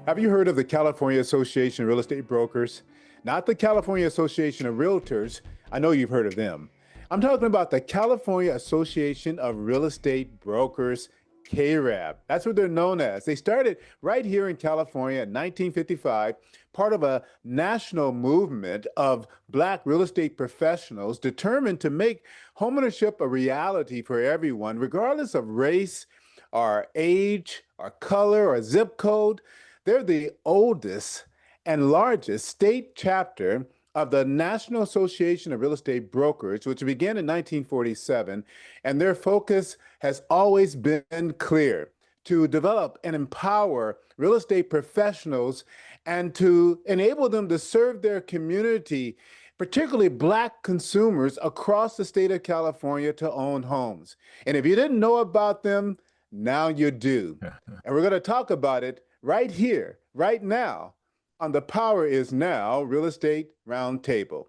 Have you heard of the California Association of Real Estate Brokers? Not the California Association of Realtors. I know you've heard of them. I'm talking about the California Association of Real Estate Brokers, CAREB. That's what they're known as. They started right here in California in 1955, part of a national movement of Black real estate professionals determined to make homeownership a reality for everyone, regardless of race or age or color or zip code. They're the oldest and largest state chapter of the National Association of Real Estate Brokers, which began in 1947, and their focus has always been clear: to develop and empower real estate professionals and to enable them to serve their community, particularly Black consumers across the state of California, to own homes. And if you didn't know about them, now you do. And we're going to talk about it right here, right now, on the Power is Now Real Estate Roundtable.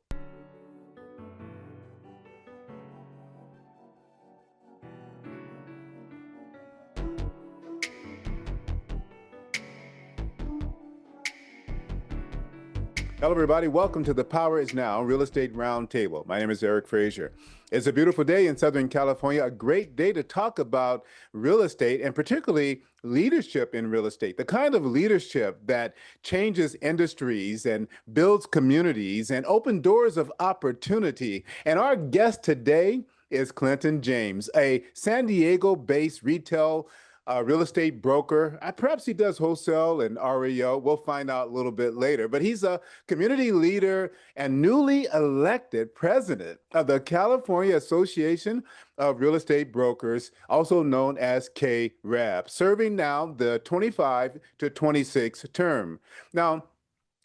Hello, everybody. Welcome to the Power is Now Real Estate Roundtable. My name is Eric Frazier. It's a beautiful day in Southern California, a great day to talk about real estate and particularly leadership in real estate, the kind of leadership that changes industries and builds communities and opens doors of opportunity. And our guest today is Clinton James, a San Diego-based retail real estate broker. Perhaps he does wholesale and REO. We'll find out a little bit later. But he's a community leader and newly elected president of the California Association of Real Estate Brokers, also known as CAREB, serving now the 25 to 26 term. Now,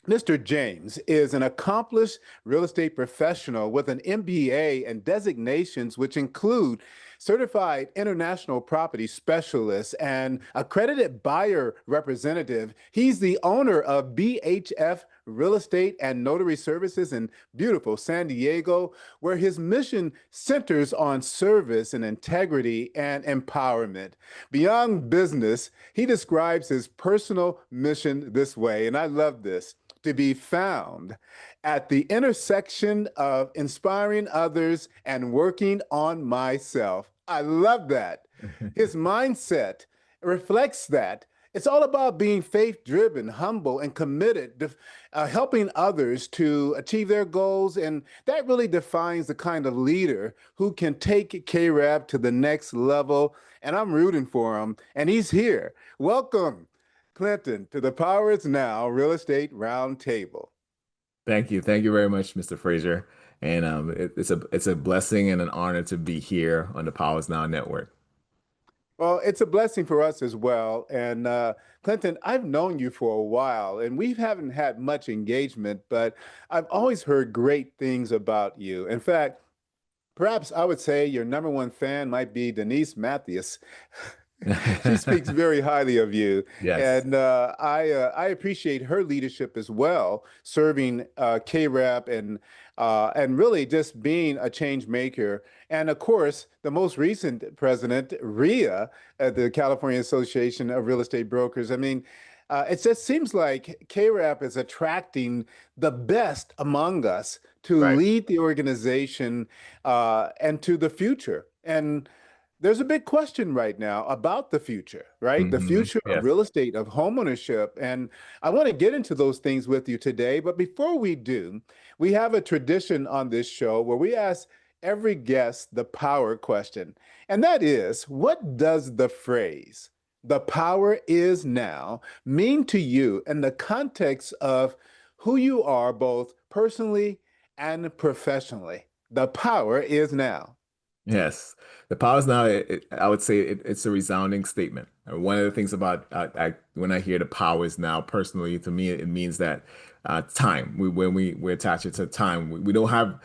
Mr. James is an accomplished real estate professional with an MBA and designations which include certified international property specialist and accredited buyer representative. He's the owner of BHF Real Estate and Notary Services in beautiful San Diego, where his mission centers on service and integrity and empowerment. Beyond business, he describes his personal mission this way, and I love this: to be found at the intersection of inspiring others and working on myself. I love that. His mindset reflects that. It's all about being faith-driven, humble, and committed to helping others to achieve their goals. And that really defines the kind of leader who can take CAREB to the next level. And I'm rooting for him. And he's here. Welcome, Clinton, to the Power is Now Real Estate Roundtable. Thank you. Thank you very much, Mr. Frazier. And it's a blessing and an honor to be here on the Powers Now Network. Well, it's a blessing for us as well. And Clinton, I've known you for a while, and we haven't had much engagement, but I've always heard great things about you. In fact, perhaps I would say your number one fan might be Denise Matthews. She speaks very highly of you. Yes. And I appreciate her leadership as well, serving CAREB and really just being a change maker. And of course, the most recent president, RIA, at the California Association of Real Estate Brokers. I mean, it just seems like CAREB is attracting the best among us to Right. lead the organization and to the future. And there's a big question right now about the future, right? The future of Yes. real estate, of homeownership. And I want to get into those things with you today. But before we do, we have a tradition on this show where we ask every guest the power question. And that is, what does the phrase, "the power is now," mean to you in the context of who you are, both personally and professionally? The power is now. Yes. The powers now, I would say it's a resounding statement. One of the things about when I hear the powers now, personally, to me, it means that time. When we attach it to time, we don't have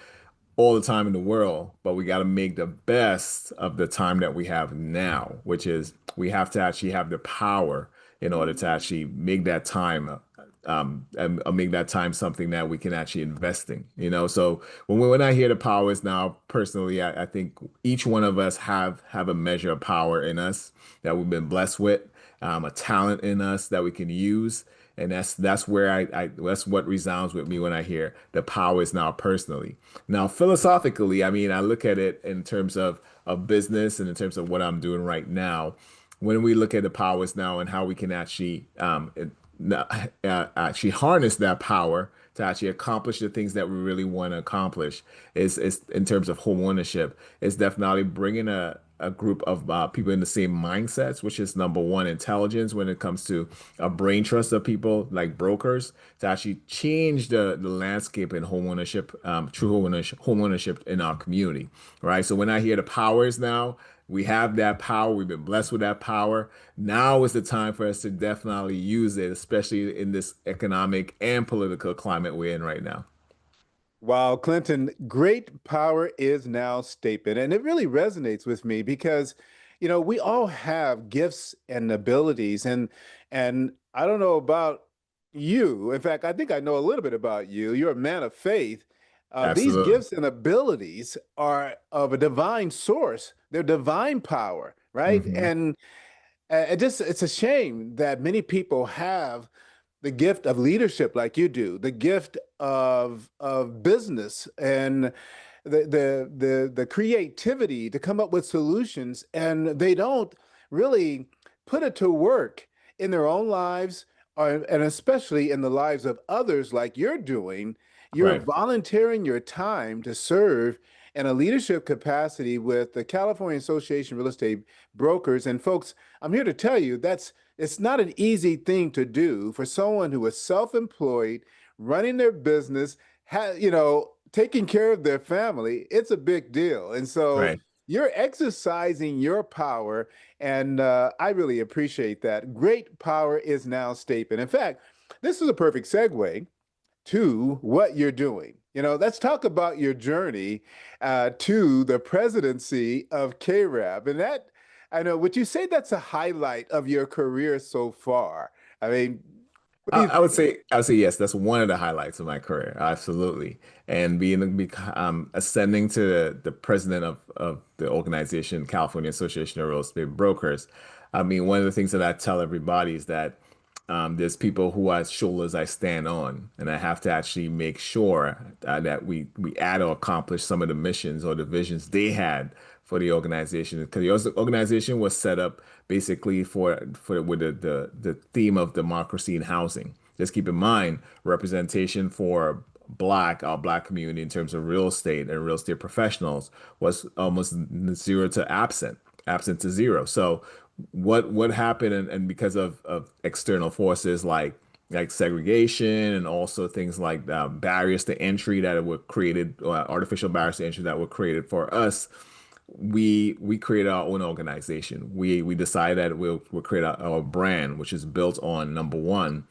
all the time in the world, but we got to make the best of the time that we have now, which is we have to actually have the power in order to actually make that time and make that time something that we can actually invest in, you know. So when I hear the powers now, personally, I think each one of us have a measure of power in us that we've been blessed with, a talent in us that we can use. And that's where that's what resounds with me when I hear the power is now personally. Now, philosophically, I mean, I look at it in terms of business and in terms of what I'm doing right now. When we look at the powers now and how we can actually actually harness that power to actually accomplish the things that we really want to accomplish is in terms of home ownership is definitely bringing a group of people in the same mindsets, which is number one, intelligence when it comes to a brain trust of people like brokers to actually change the landscape in home ownership, home ownership in our community, right? So when I hear the powers now, we have that power. We've been blessed with that power. Now is the time for us to definitely use it, especially in this economic and political climate we're in right now. Wow, Clinton, great power is now statement. And it really resonates with me because, we all have gifts and abilities. And I don't know about you. In fact, I think I know a little bit about you. You're a man of faith. These Absolutely. gifts and abilities are of a divine source. They're divine power, right? Hmm. And it's a shame that many people have the gift of leadership like you do, the gift of business and the creativity to come up with solutions, and they don't really put it to work in their own lives and especially in the lives of others like you're doing. You're Right. volunteering your time to serve in a leadership capacity with the California Association of Real Estate Brokers. And folks, I'm here to tell you it's not an easy thing to do for someone who is self-employed, running their business, taking care of their family. It's a big deal. And so Right. you're exercising your power, and I really appreciate that. Great power is now statement. In fact, this is a perfect segue to what you're doing. Let's talk about your journey to the presidency of CAREB. And that, I know, would you say that's a highlight of your career so far? I mean, what do you think? I would say yes. That's one of the highlights of my career, absolutely. And ascending to the president of the organization, California Association of Real Estate Brokers. I mean, one of the things that I tell everybody is that there's people who are shoulders I stand on, and I have to actually make sure that we add or accomplish some of the missions or the visions they had for the organization. Because the organization was set up basically for with the theme of democracy in housing. Just keep in mind representation for our black community in terms of real estate and real estate professionals was almost zero to absent to zero. So what happened and because of external forces like segregation and also things like barriers to entry that were created, artificial barriers to entry that were created for us, we created our own organization. We decided that we'll create our brand, which is built on number one,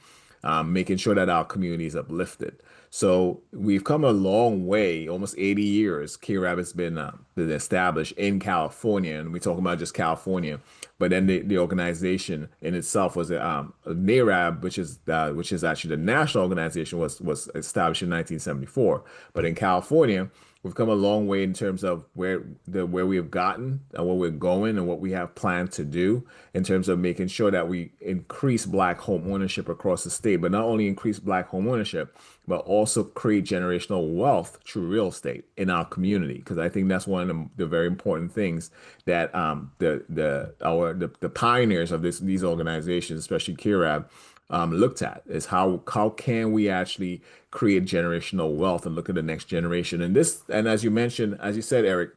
making sure that our community is uplifted. So we've come a long way, almost 80 years. KRAB has been established in California, and we're talking about just California. But then the organization in itself was NARAB, which is actually the national organization, was established in 1974. But in California, we've come a long way in terms of where we have gotten and where we're going and what we have planned to do in terms of making sure that we increase Black home ownership across the state, but not only increase Black home ownership, but also create generational wealth through real estate in our community. Because I think that's one of the very important things that the pioneers of these organizations, especially KIRAB, looked at is how can we actually create generational wealth and look at the next generation. And as you mentioned, as you said, Eric,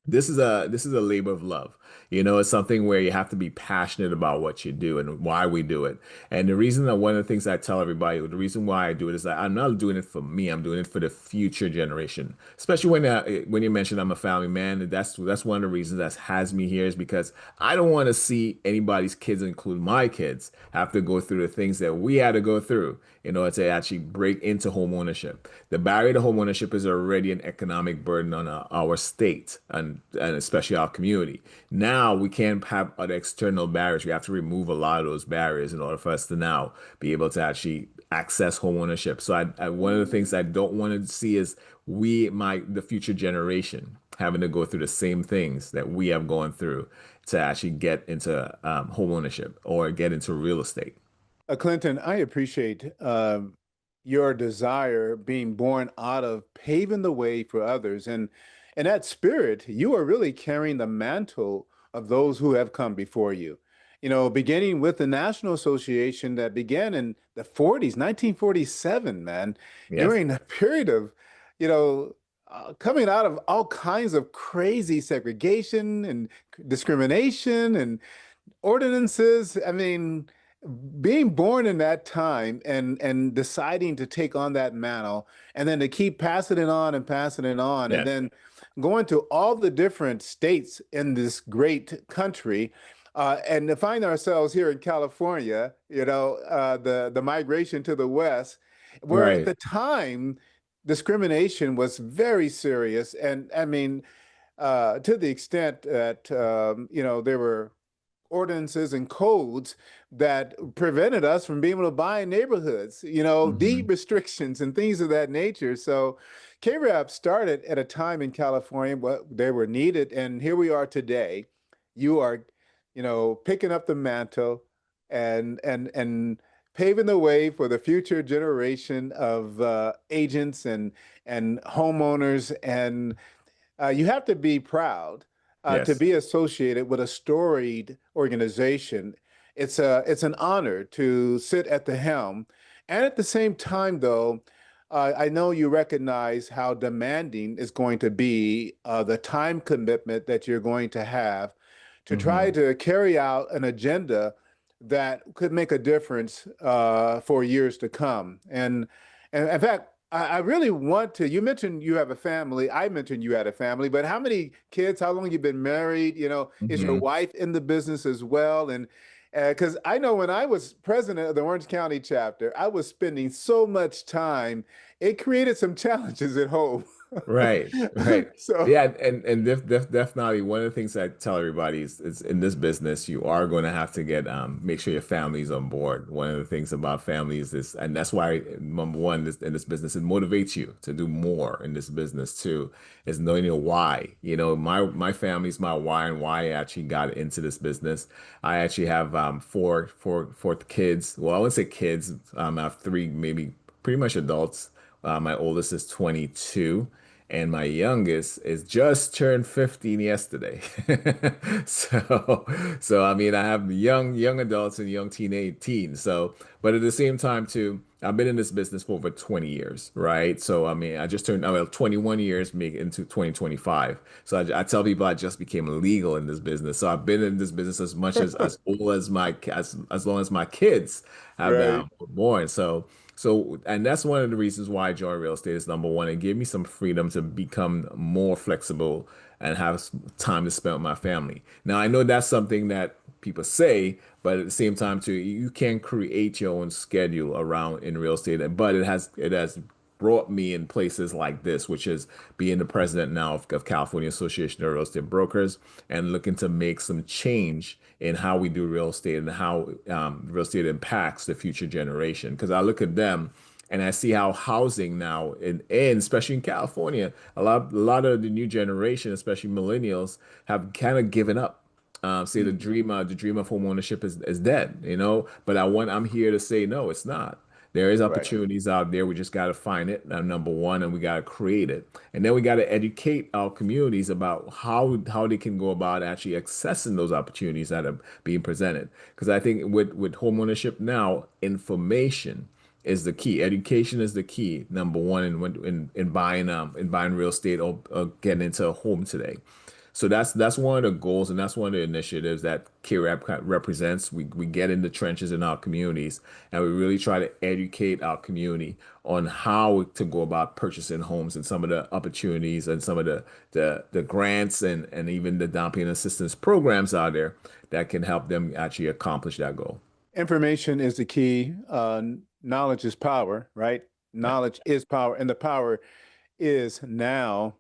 this is a labor of love. You know, it's something where you have to be passionate about what you do and why we do it. And the reason that one of the things I tell everybody, the reason why I do it is that I'm not doing it for me. I'm doing it for the future generation. Especially when you mentioned I'm a family man, and that's one of the reasons that has me here is because I don't want to see anybody's kids, including my kids, have to go through the things that we had to go through in order to actually break into home ownership. The barrier to home ownership is already an economic burden on our state and especially our community. Now we can't have other external barriers. We have to remove a lot of those barriers in order for us to now be able to actually access home ownership. So one of the things I don't want to see is the future generation having to go through the same things that we have gone through to actually get into home ownership or get into real estate. Clinton, I appreciate your desire being born out of paving the way for others. And in that spirit, you are really carrying the mantle of those who have come before you. You know, beginning with the National Association that began in the 40s, 1947, man, Yes. during a period of, you know, coming out of all kinds of crazy segregation and discrimination and ordinances. I mean, being born in that time and deciding to take on that mantle and then to keep passing it on and passing it on and Yes. then going to all the different states in this great country and to find ourselves here in California, the migration to the West, where at Right. the time discrimination was very serious. And I mean, to the extent that there were ordinances and codes that prevented us from being able to buy in neighborhoods, deed Hmm. restrictions and things of that nature. So KRAP started at a time in California, but they were needed. And here we are today. You are, picking up the mantle and paving the way for the future generation of agents and homeowners and you have to be proud to Yes. be associated with a storied organization. It's an honor to sit at the helm, and at the same time, though, I know you recognize how demanding is going to be the time commitment that you're going to have to try Hmm. to carry out an agenda that could make a difference for years to come. And in fact, I really want to. You mentioned you have a family. I mentioned you had a family, but how many kids? How long you been married? Is your Hmm. wife in the business as well? And because I know when I was president of the Orange County chapter, I was spending so much time. It created some challenges at home. Right, right. So, Yeah, and definitely one of the things I tell everybody is in this business, you are going to have to get make sure your family's on board. One of the things about family is this, and that's why number one, in this business, it motivates you to do more in this business too, is knowing your why. My family's my why and why I actually got into this business. I actually have four kids. Well, I wouldn't say kids. I have three, maybe pretty much adults. My oldest is 22 and my youngest is just turned 15 yesterday. So, so I mean, I have young adults and young teenage teens. So, but at the same time, too, I've been in this business for over 20 years, right? So, I mean, I just turned, well, 21 years make into 2025. So I tell people I just became legal in this business. So I've been in this business as much as old as as long as my kids have right. were born. And that's one of the reasons why I joined real estate is number one, it gave me some freedom to become more flexible and have time to spend with my family. Now, I know that's something that people say, but at the same time, too, you can create your own schedule around in real estate. But it has brought me in places like this, which is being the president now of California Association of Real Estate Brokers and looking to make some change in how we do real estate and how real estate impacts the future generation. Because I look at them and I see how housing now in especially in California, a lot of the new generation, especially millennials, have kind of given up. Say Mhm. the dream of home ownership is dead, But I'm here to say no, it's not. There is Right. opportunities out there. We just got to find it, number one, and we got to create it. And then we got to educate our communities about how they can go about actually accessing those opportunities that are being presented. Because I think with homeownership now, information is the key. Education is the key, number one, in buying real estate or getting into a home today. So that's one of the goals and that's one of the initiatives that CAREB represents. We get in the trenches in our communities and we really try to educate our community on how to go about purchasing homes and some of the opportunities and some of the grants and even the down payment assistance programs out there that can help them actually accomplish that goal. Information is the key. Knowledge is power, right? Yeah. Knowledge is power, and the power is now.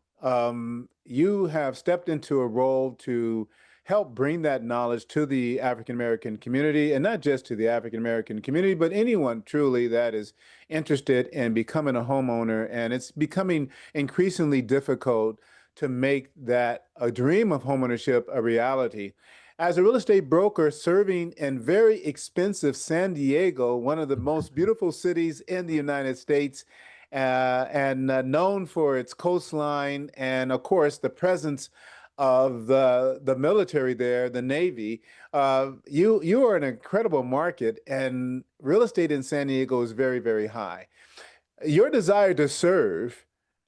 You have stepped into a role to help bring that knowledge to the African American community, and not just to the African American community, but anyone truly that is interested in becoming a homeowner. And it's becoming increasingly difficult to make that a dream of homeownership a reality. As a real estate broker serving in very expensive San Diego, one of the most beautiful cities in the United States, and known for its coastline and, of course, the presence of the military there, the Navy. You are an incredible market, and real estate in San Diego is very, very high. Your desire to serve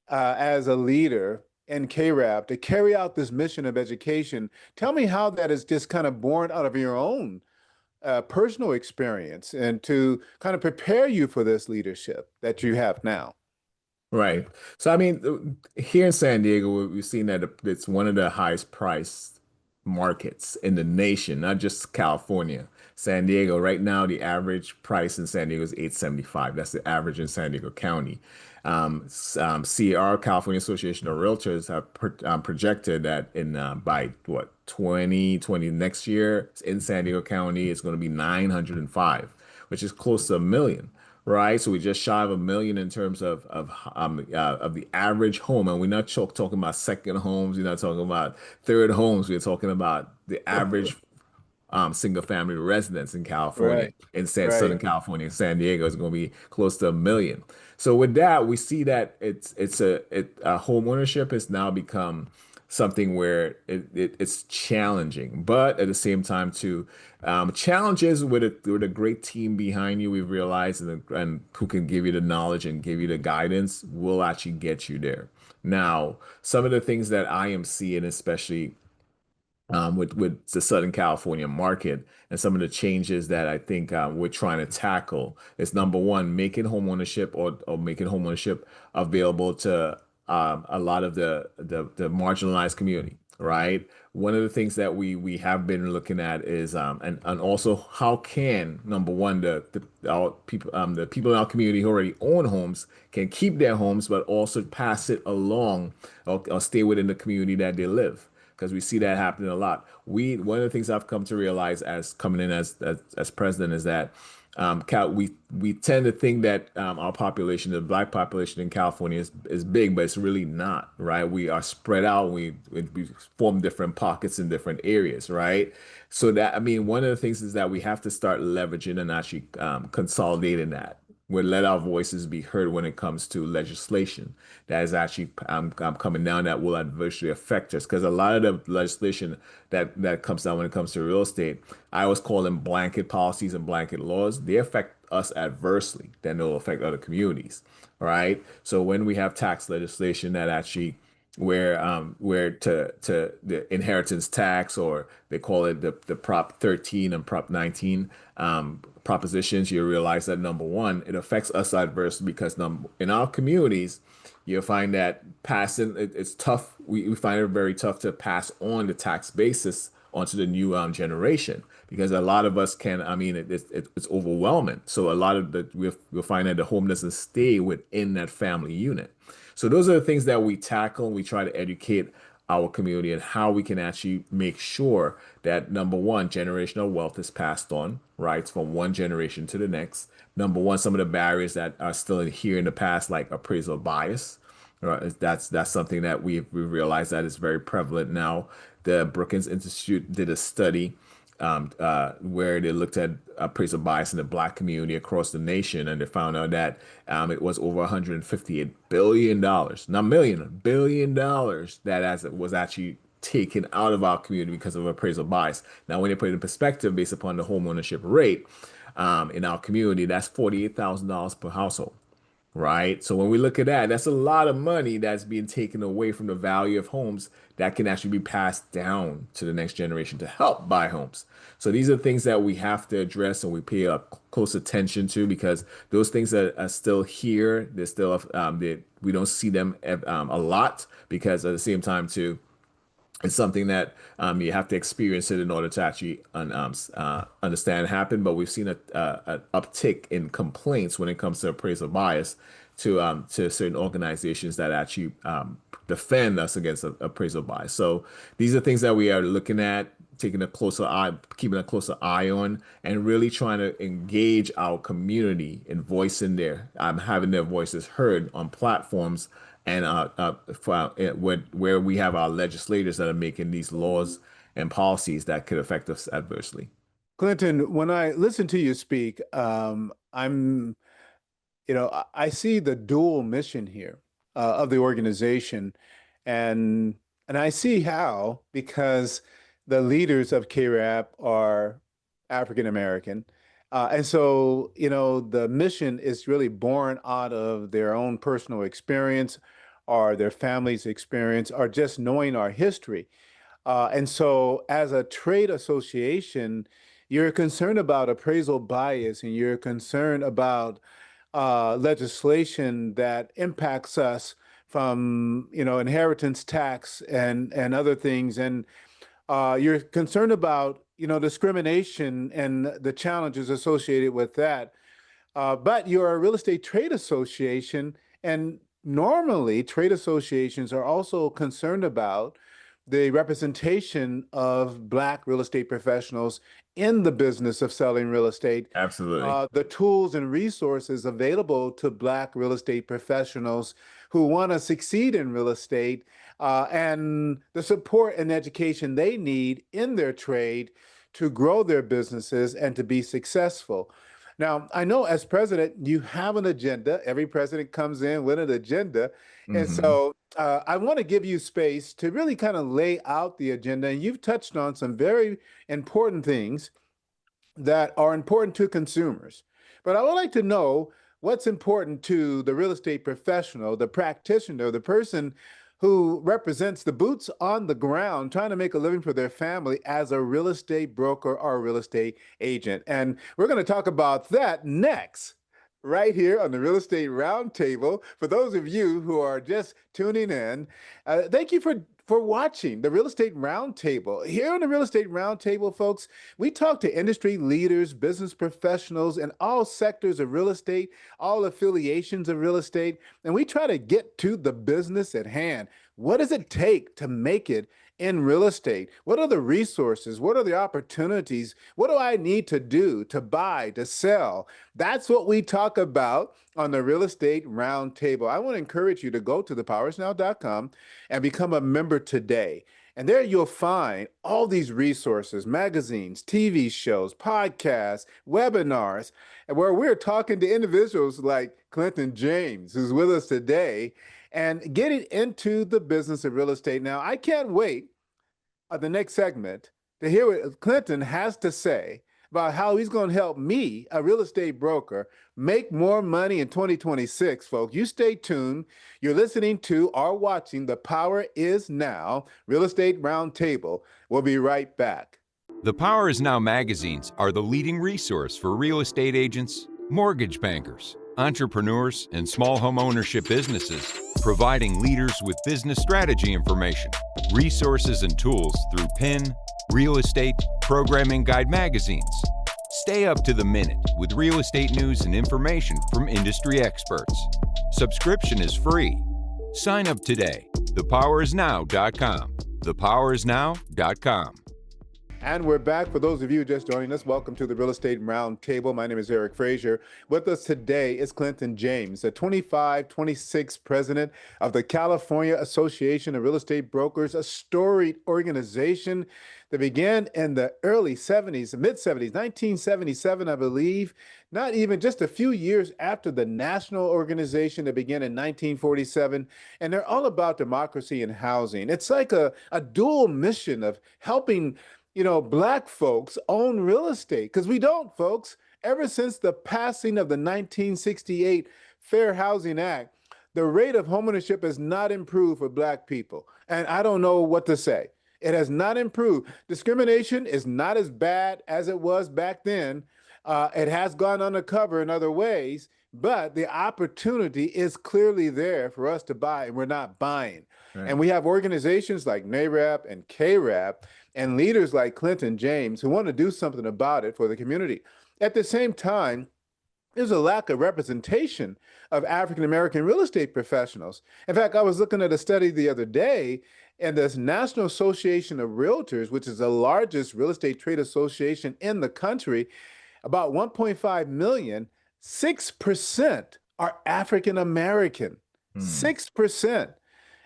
as a leader in CAREB to carry out this mission of education. Tell me how that is just kind of born out of your own personal experience and to kind of prepare you for this leadership that you have now. Right. So, I mean, here in San Diego, we've seen that it's one of the highest priced markets in the nation, not just California. San Diego, right now, the average price in San Diego is 875. That's the average in San Diego County. CR, California Association of Realtors, have projected that in by what 2020 next year in San Diego County, it's going to be 905, which is close to a million, right? So we just shy of a million in terms of the average home, and we're not talking about second homes. We're not talking about third homes. We're talking about the average single family residence in California, Right, in right. Southern California, San Diego is going to be close to a million. So with that, we see that home ownership has now become something where it's challenging, but at the same time too, challenges with a great team behind you. We've realized and who can give you the knowledge and give you the guidance will actually get you there. Now, some of the things that I am seeing, especially with the Southern California market and some of the changes that I think we're trying to tackle is number one, making homeownership or making homeownership available to a lot of the marginalized community, right? One of the things that we have been looking at is and also how can number one the people in our community who already own homes can keep their homes but also pass it along or stay within the community that they live, because we see that happening a lot. One of the things I've come to realize as coming in as president is that we tend to think that our population, the Black population in California, is big, but it's really not, right? We are spread out. We form different pockets in different areas, right? So that, I mean, one of the things is that we have to start leveraging and actually consolidating that. We let our voices be heard when it comes to legislation that is actually coming down that will adversely affect us. Because a lot of the legislation that comes down when it comes to real estate, I always call them blanket policies and blanket laws. They affect us adversely, then they'll affect other communities, right? So when we have tax legislation that actually where to the inheritance tax, or they call it the Prop 13 and Prop 19 propositions, you realize that number one, it affects us adversely because in our communities, you'll find that it's tough. We find it very tough to pass on the tax basis onto the new generation, because a lot of us can, I mean, it's overwhelming. So a lot of we'll find that the home doesn't stay within that family unit. So those are the things that we tackle. We try to educate our community and how we can actually make sure that number one, generational wealth is passed on, right, from one generation to the next. Number one, some of the barriers that are still in here in the past, like appraisal bias, right, that's something that we realized that is very prevalent now. The Brookings Institute did a study where they looked at appraisal bias in the Black community across the nation, and they found out that it was over $158 billion, not million, billion dollars that as it was actually taken out of our community because of appraisal bias. Now, when you put it in perspective, based upon the home ownership rate in our community, that's $48,000 per household. Right. So when we look at that, that's a lot of money that's being taken away from the value of homes that can actually be passed down to the next generation to help buy homes. So these are things that we have to address and we pay close attention to, because those things are still here. They're still, we don't see them a lot, because at the same time too, it's something that you have to experience it in order to actually understand happen. But we've seen an uptick in complaints when it comes to appraisal bias to certain organizations that actually defend us against appraisal bias. So these are things that we are looking at taking a closer eye, keeping a closer eye on, and really trying to engage our community and voicing having their voices heard on platforms and where we have our legislators that are making these laws and policies that could affect us adversely. Clinton, when I listen to you speak, I see the dual mission here of the organization, and I see how because the leaders of CAREB are African American, and so the mission is really born out of their own personal experience, or their family's experience, or just knowing our history. And so, as a trade association, you're concerned about appraisal bias and you're concerned about legislation that impacts us from, inheritance tax and other things. And you're concerned about, discrimination and the challenges associated with that. But you're a real estate trade association, and normally trade associations are also concerned about the representation of Black real estate professionals in the business of selling real estate, Absolutely. the tools and resources available to Black real estate professionals who want to succeed in real estate, and the support and education they need in their trade to grow their businesses and to be successful. Now, I know as president, you have an agenda. Every president comes in with an agenda. And Hmm. so I want to give you space to really kind of lay out the agenda. And you've touched on some very important things that are important to consumers. But I would like to know what's important to the real estate professional, the practitioner, the person who represents the boots on the ground trying to make a living for their family as a real estate broker or a real estate agent. And we're going to talk about that next, right here on the Real Estate Roundtable. For those of you who are just tuning in, thank you for watching the Real Estate Roundtable. Here on the Real Estate Roundtable, folks, we talk to industry leaders, business professionals in all sectors of real estate, all affiliations of real estate, and we try to get to the business at hand. What does it take to make it in real estate? What are the resources? What are the opportunities? What do I need to do to buy, to sell? That's what we talk about on the Real Estate Roundtable. I want to encourage you to go to thepowersnow.com and become a member today. And there you'll find all these resources, magazines, TV shows, podcasts, webinars, and where we're talking to individuals like Clinton James, who's with us today, and getting into the business of real estate. Now, I can't wait the next segment to hear what Clinton has to say about how he's going to help me, a real estate broker, make more money in 2026, folks. You stay tuned. You're listening to or watching The Power Is Now Real Estate Roundtable. We'll be right back. The Power Is Now magazines are the leading resource for real estate agents, mortgage bankers, entrepreneurs, and small home ownership businesses, providing leaders with business strategy information, resources, and tools through PIN, Real Estate, Programming Guide magazines. Stay up to the minute with real estate news and information from industry experts. Subscription is free. Sign up today. thepowerisnow.com. thepowerisnow.com. And we're back. For those of you just joining us, welcome to the Real Estate Roundtable. My name is Eric Frazier. With us today is Clinton James, the 26 president of the California Association of Real Estate Brokers, a storied organization that began in the early 70s, mid-70s, 1977, I believe, not even just a few years after the national organization that began in 1947. And they're all about democracy and housing. It's like a dual mission of helping Black folks own real estate, because we don't, folks. Ever since the passing of the 1968 Fair Housing Act, the rate of homeownership has not improved for Black people. And I don't know what to say. It has not improved. Discrimination is not as bad as it was back then. It has gone undercover in other ways, but the opportunity is clearly there for us to buy, and we're not buying. Right. And we have organizations like NAREB and CAREB and leaders like Clinton James who want to do something about it for the community. At the same time, there's a lack of representation of African American real estate professionals. In fact, I was looking at a study the other day, And the National Association of Realtors, which is the largest real estate trade association in the country, about 1.5 million, 6% are African American. Hmm. 6%.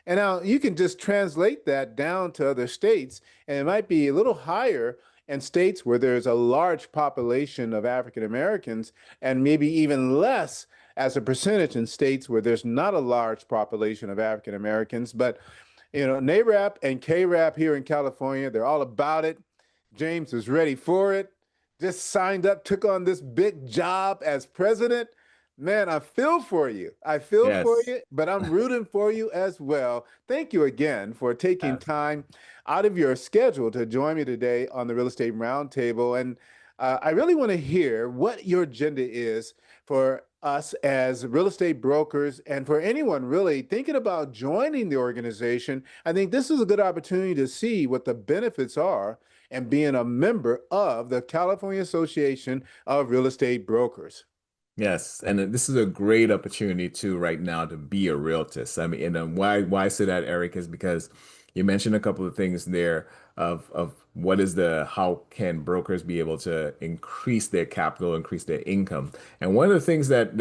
And now you can just translate that down to other states, and it might be a little higher in states where there's a large population of African Americans, and maybe even less as a percentage in states where there's not a large population of African Americans. But NARAP and KRAP here in California, they're all about it. James is ready for it. Just signed up, took on this big job as president. Man, I feel for you. I feel for Yes. you, but I'm rooting for you as well. Thank you again for taking time out of your schedule to join me today on the Real Estate Roundtable. And I really want to hear what your agenda is for us as real estate brokers and for anyone really thinking about joining the organization. I think this is a good opportunity to see what the benefits are and being a member of the California Association of Real Estate Brokers. Yes, and this is a great opportunity too right now to be a realtist. I mean, and why I say that, Eric, is because you mentioned a couple of things there of what is the how can brokers be able to increase their capital, increase their income. And one of the things that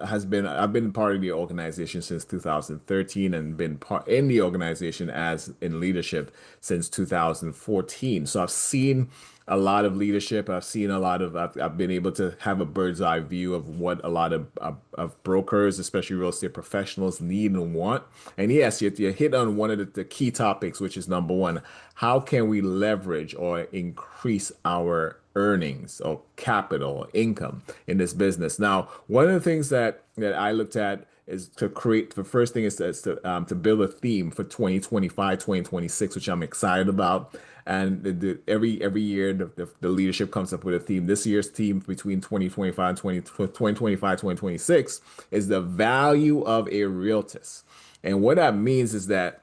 has been I've been part of the organization since 2013 and been part in the organization as in leadership since 2014. So I've seen a lot of leadership. I've seen a lot of, I've been able to have a bird's eye view of what a lot of brokers, especially real estate professionals, need and want. And yes, you hit on one of the key topics, which is number one, how can we leverage or increase our earnings or capital or income in this business? Now, one of the things that I looked at is to create the first thing is to build a theme for 2025, 2026, which I'm excited about. And every year the leadership comes up with a theme. This year's theme between 2025 and 2025, 2026 is the value of a realtist. And what that means is that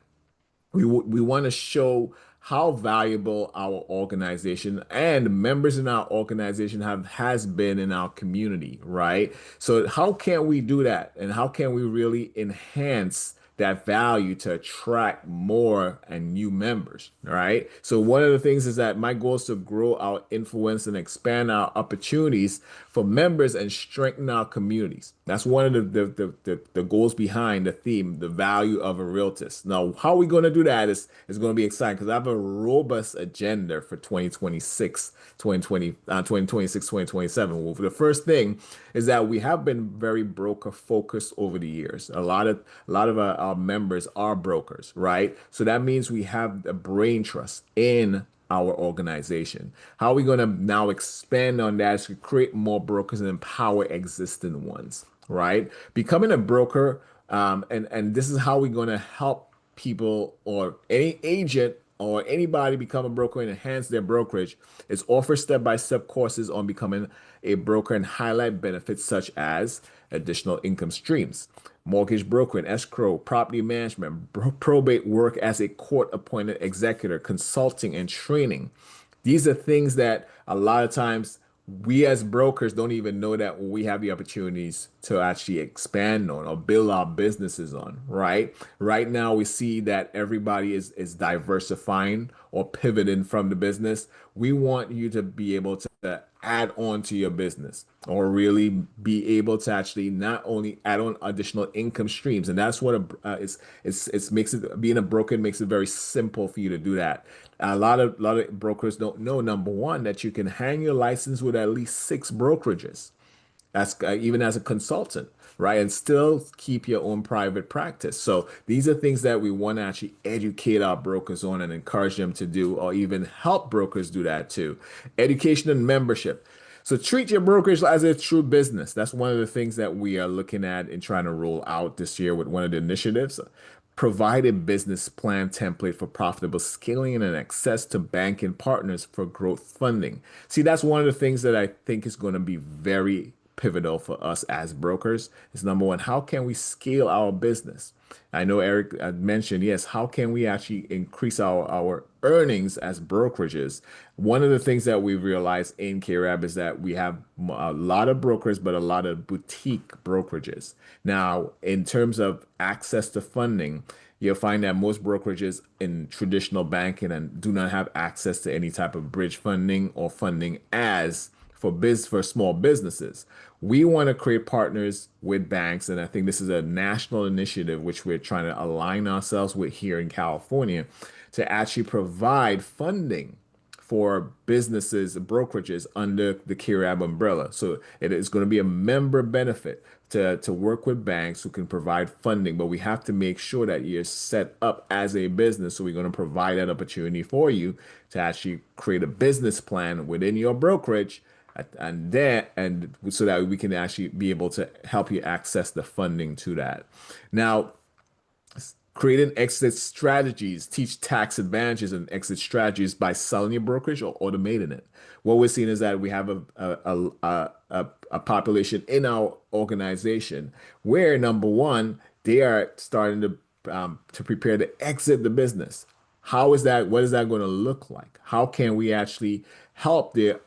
we want to show how valuable our organization and members in our organization have has been in our community, right? So how can we do that? And how can we really enhance that value to attract more and new members, right? So one of the things is that my goal is to grow our influence and expand our opportunities for members and strengthen our communities. That's one of the goals behind the theme, the value of a realtist. Now, how we going to do that is going to be exciting because I have a robust agenda for 2026, 2026, 2027. Well, the first thing is that we have been very broker focused over the years. A lot of our members are brokers, right? So that means we have a brain trust in our organization. How are we going to now expand on that is to create more brokers and empower existing ones, right? Becoming a broker, and this is how we're going to help people or any agent or anybody become a broker and enhance their brokerage is offer step-by-step courses on becoming a broker and highlight benefits such as additional income streams, mortgage broker and escrow, property management, probate work as a court-appointed executor, consulting and training. These are things that a lot of times we as brokers don't even know that we have the opportunities to actually expand on or build our businesses on, right? Right now, we see that everybody is diversifying or pivoting from the business. We want you to be able to add on to your business or really be able to actually not only add on additional income streams. And that's what it's makes it being a broker makes it very simple for you to do that. A lot of brokers don't know, number one, that you can hang your license with at least six brokerages as even as a consultant, right? And still keep your own private practice. So these are things that we want to actually educate our brokers on and encourage them to do, or even help brokers do that too. Education and membership. So treat your brokerage as a true business. That's one of the things that we are looking at and trying to roll out this year with one of the initiatives. Provide a business plan template for profitable scaling and access to banking partners for growth funding. See, that's one of the things that I think is going to be very pivotal for us as brokers is number one, how can we scale our business? I know Eric had mentioned, yes, how can we actually increase our earnings as brokerages? One of the things that we realized in CAREB is that we have a lot of brokers, but a lot of boutique brokerages. Now, in terms of access to funding, you'll find that most brokerages in traditional banking and do not have access to any type of bridge funding or funding as for small businesses. We want to create partners with banks, and I think this is a national initiative which we're trying to align ourselves with here in California to actually provide funding for businesses and brokerages under the CAREB umbrella. So it is going to be a member benefit to work with banks who can provide funding, but we have to make sure that you're set up as a business. So we're going to provide that opportunity for you to actually create a business plan within your brokerage and so that we can actually be able to help you access the funding to that. Now, creating exit strategies, teach tax advantages and exit strategies by selling your brokerage or automating it. What we're seeing is that we have a population in our organization where number one, they are starting to prepare to exit the business. How is that? What is that going to look like? How can we actually help the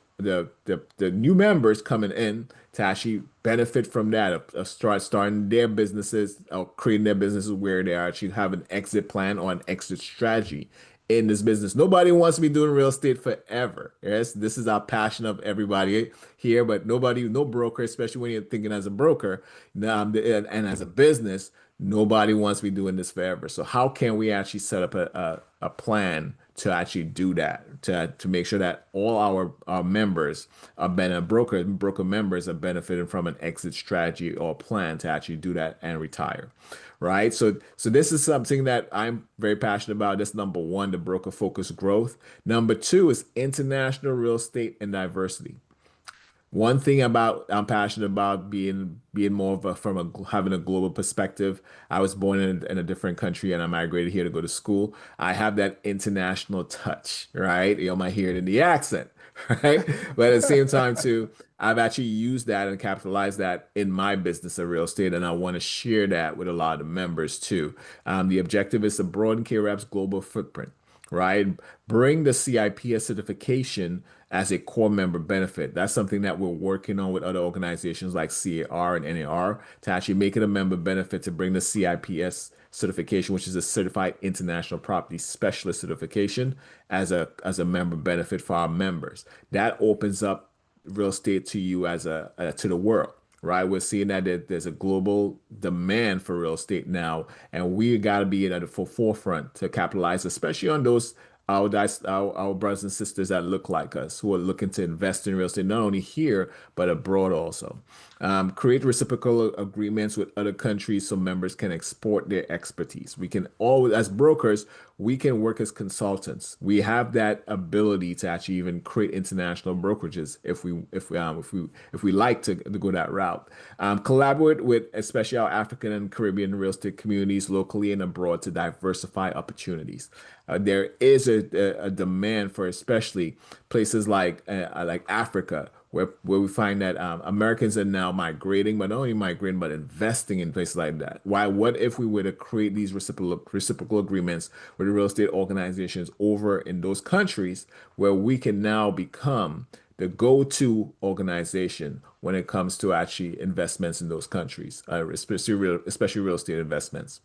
new members coming in to actually benefit from that, of starting their businesses or creating their businesses where they actually have an exit plan or an exit strategy in this business. Nobody wants to be doing real estate forever. Yes, this is our passion of everybody here, but no broker, especially when you're thinking as a broker, and as a business, nobody wants to be doing this forever. So how can we actually set up a plan to actually do that, to make sure that all our members broker members are benefiting from an exit strategy or plan to actually do that and retire, right? So this is something that I'm very passionate about. That's number one, the broker focused growth. Number two is international real estate and diversity. One thing about I'm passionate about being more of having a global perspective. I was born in a different country and I migrated here to go to school. I have that international touch, right? You might hear it in the accent, right? But at the same time too, I've actually used that and capitalized that in my business of real estate, and I want to share that with a lot of members too. The objective is to broaden KREP's global footprint, right? Bring the CIPS certification as a core member benefit. That's something that we're working on with other organizations like CAR and NAR to actually make it a member benefit to bring the CIPS certification, which is a Certified International Property Specialist certification, as a member benefit for our members. That opens up real estate to you as to the world, right? We're seeing that there's a global demand for real estate now, and we got to be at the forefront to capitalize, especially on those our brothers and sisters that look like us who are looking to invest in real estate, not only here but abroad also. Create reciprocal agreements with other countries so members can export their expertise. We can always, as brokers, we can work as consultants. We have that ability to actually even create international brokerages if we like to go that route. Collaborate with especially our African and Caribbean real estate communities locally and abroad to diversify opportunities. There is a demand for especially places like Africa, where we find that Americans are now migrating, but not only migrating, but investing in places like that. Why? What if we were to create these reciprocal agreements with the real estate organizations over in those countries where we can now become the go-to organization when it comes to actually investments in those countries, especially real estate investments.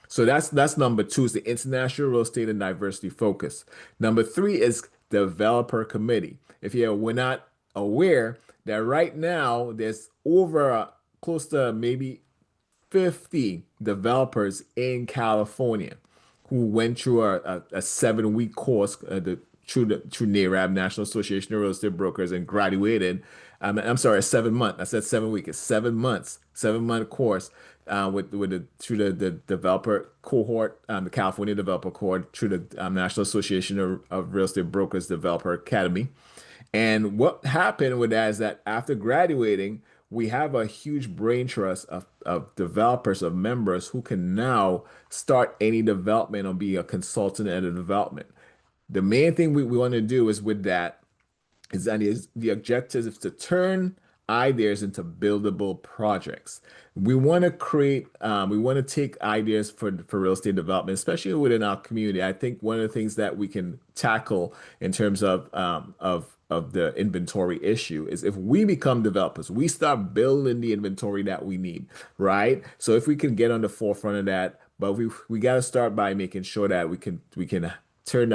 So that's number two, is the international real estate and diversity focus. Number three is developer committee. If we're not aware that right now there's over close to maybe 50 developers in California who went through a 7-week course through NAREB, National Association of Real Estate Brokers, and graduated. I'm sorry, a 7 month. I said 7 week. It's 7 months, 7-month course through the developer cohort, the California developer cohort, through the National Association of Real Estate Brokers Developer Academy. And what happened with that is that after graduating, we have a huge brain trust of developers, of members who can now start any development or be a consultant at a development. The main thing we want to do is with that is that the objective is to turn ideas into buildable projects. We want to take ideas for real estate development, especially within our community. I think one of the things that we can tackle in terms of the inventory issue is if we become developers, we start building the inventory that we need, right? So if we can get on the forefront of that, but we got to start by making sure that we can turn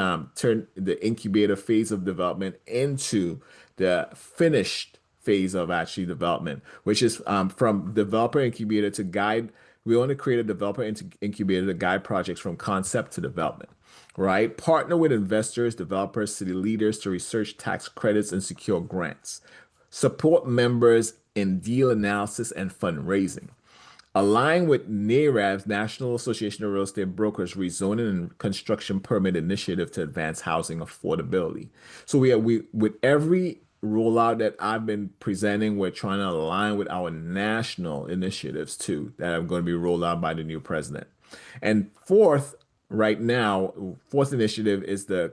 the incubator phase of development into the finished phase of actually development, which is from developer incubator to guide. We want to create a developer incubator to guide projects from concept to development, right? Partner with investors, developers, city leaders to research tax credits and secure grants. Support members in deal analysis and fundraising. Align with NAREB's National Association of Real Estate Brokers rezoning and construction permit initiative to advance housing affordability. So we with every rollout that I've been presenting, we're trying to align with our national initiatives too that are going to be rolled out by the new president. And fourth, right now, fourth initiative is the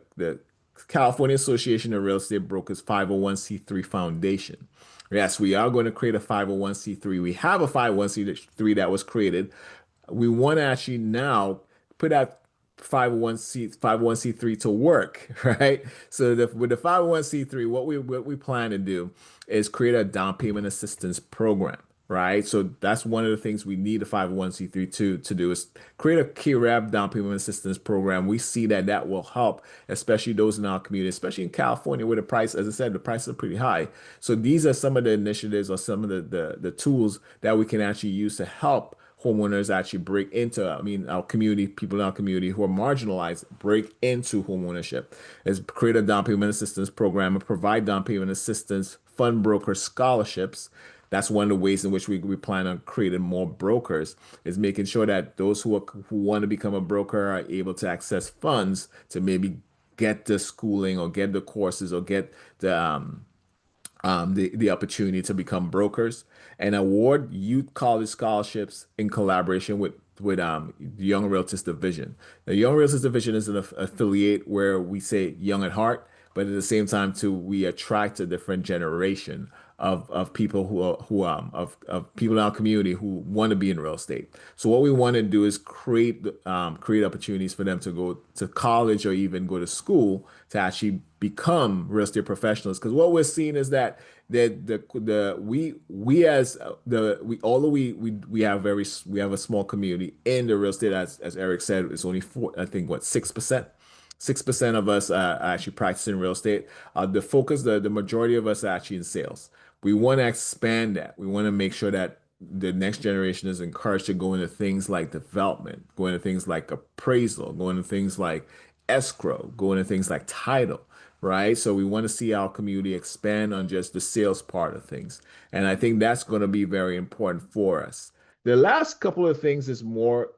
California Association of Real Estate Brokers 501c3 Foundation. Yes, we are going to create a 501c3. We have a 501c3 that was created. We want to actually now put that 501c3 to work, right? So with the 501c3, what we plan to do is create a down payment assistance program, right? So that's one of the things we need a 501c3 to do is create a CAREB down payment assistance program. We see that that will help, especially those in our community, especially in California, where the price, as I said, the prices are pretty high. So these are some of the initiatives or some of the tools that we can actually use to help homeowners actually break into, I mean, our community, people in our community who are marginalized, break into homeownership. Is create a down payment assistance program and provide down payment assistance, fund broker scholarships. That's one of the ways in which we plan on creating more brokers, is making sure that those who want to become a broker are able to access funds to maybe get the schooling or get the courses or get the opportunity to become brokers, and award youth college scholarships in collaboration with the Young Realtist Division. The Young Realtist Division is an affiliate where we say young at heart, but at the same time too we attract a different generation of people of people in our community who want to be in real estate. So what we want to do is create opportunities for them to go to college or even go to school to actually become real estate professionals. Because what we're seeing is that we as the although we have a small community in the real estate, as Eric said, it's only four, I think, what, 6% of us are actually practicing real estate. The focus, the majority of us are actually in sales. We want to expand that. We want to make sure that the next generation is encouraged to go into things like development, go into things like appraisal, go into things like escrow, go into things like title, right? So we want to see our community expand on just the sales part of things. And I think that's going to be very important for us. The last couple of things is more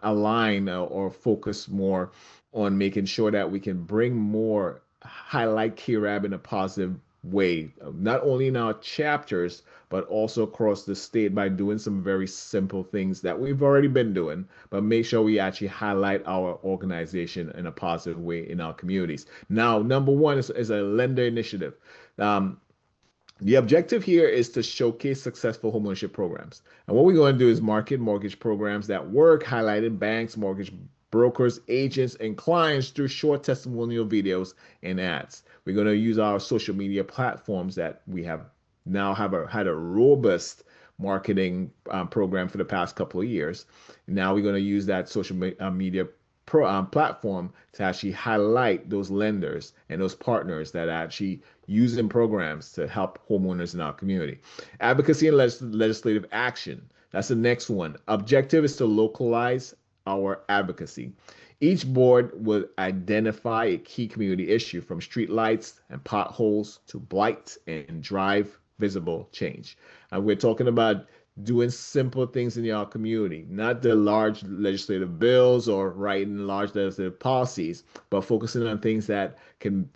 align or focus more on making sure that we can bring more, highlight KRAB in a positive way, not only in our chapters, but also across the state by doing some very simple things that we've already been doing, but make sure we actually highlight our organization in a positive way in our communities. Now, number one is a lender initiative. The objective here is to showcase successful homeownership programs. And what we're going to do is market mortgage programs that work, highlighting banks, mortgage brokers, agents, and clients through short testimonial videos and ads. We're going to use our social media platforms that we have now had a robust marketing program for the past couple of years. Now we're going to use that social media platform to actually highlight those lenders and those partners that are actually using programs to help homeowners in our community. Advocacy and legislative action. That's the next one. Objective is to localize our advocacy. Each board will identify a key community issue, from street lights and potholes to blight, and drive visible change. And we're talking about doing simple things in your community, not the large legislative bills or writing large legislative policies, but focusing on things that can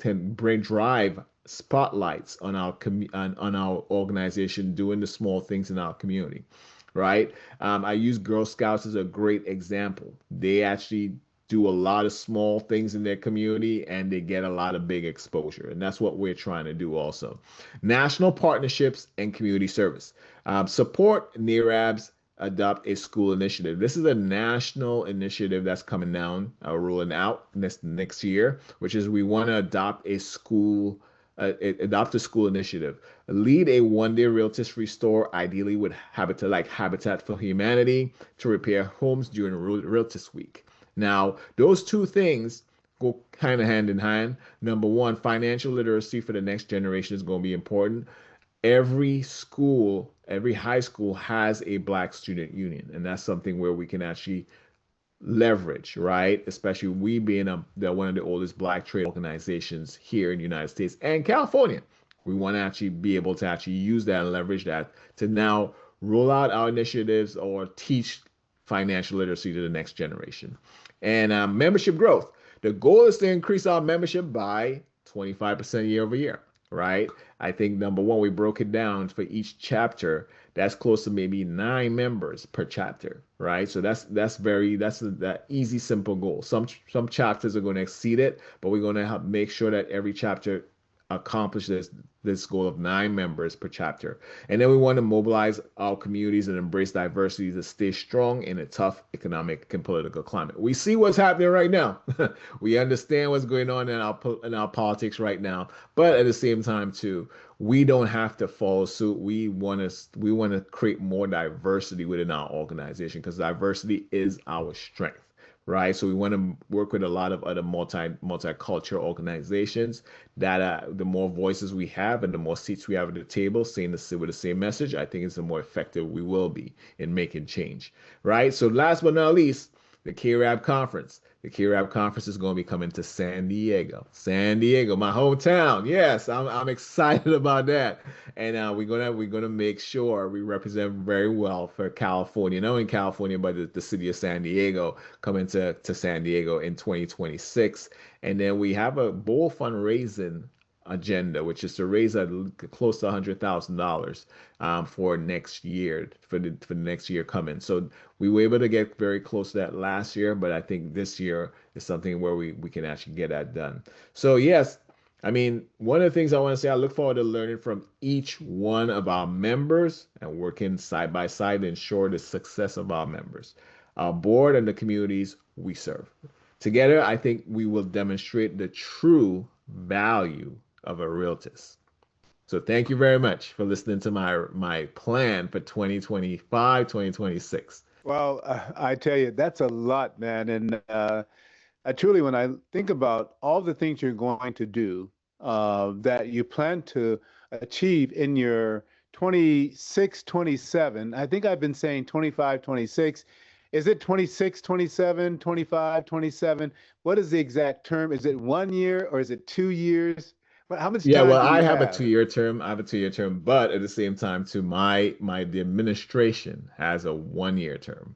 drive spotlights on our organization, doing the small things in our community, right? I use Girl Scouts as a great example. They actually do a lot of small things in their community and they get a lot of big exposure. And that's what we're trying to do also. National partnerships and community service. Support NAREB's Adopt a School initiative. This is a national initiative that's coming down, rolling out next year, which is we want to adopt a school adopt a school initiative, lead a one-day Realtist restore, ideally with Habitat like Habitat for Humanity, to repair homes during Realtist Week. Now, those two things go kind of hand in hand. Number one, financial literacy for the next generation is going to be important. Every school, every high school has a Black student union, and that's something where we can actually leverage, right? Especially we being one of the oldest Black trade organizations here in the United States and California. We want to actually be able to actually use that and leverage that to now roll out our initiatives or teach financial literacy to the next generation. And membership growth. The goal is to increase our membership by 25% year over year, right? I think number one, we broke it down for each chapter. That's close to maybe 9 members per chapter, right? So that's that easy, simple goal. Some chapters are going to exceed it, but we're going to help make sure that every chapter accomplishes this goal of 9 members per chapter. And then we want to mobilize our communities and embrace diversity to stay strong in a tough economic and political climate. We see what's happening right now. We understand what's going on in our politics right now, but at the same time too, we don't have to follow suit. We want to create more diversity within our organization because diversity is our strength, right? So we want to work with a lot of other multicultural organizations that the more voices we have and the more seats we have at the table saying with the same message, I think it's the more effective we will be in making change, right? So last but not least, the CAREB conference. The CAREB conference is going to be coming to San Diego. San Diego, my hometown. Yes, I'm excited about that. And we're gonna make sure we represent very well for California, not only California, but the city of San Diego coming to San Diego in 2026. And then we have a bold fundraising agenda, which is to raise close to $100,000 for next year, for the next year coming. So we were able to get very close to that last year, but I think this year is something where we can actually get that done. So yes, I mean, one of the things I want to say, I look forward to learning from each one of our members and working side by side to ensure the success of our members, our board, and the communities we serve. Together, I think we will demonstrate the true value of a Realtist. So thank you very much for listening to my plan for 2025, 2026. Well, I tell you, that's a lot, man. And I truly, when I think about all the things you're going to do that you plan to achieve in your 26, 27, I think I've been saying 25, 26. Is it 26, 27, 25, 27? What is the exact term? Is it 1 year or is it 2 years? How much Yeah, time well, do you I have a have? 2 year term. I have a 2 year term, but at the same time, too, the administration has a 1 year term.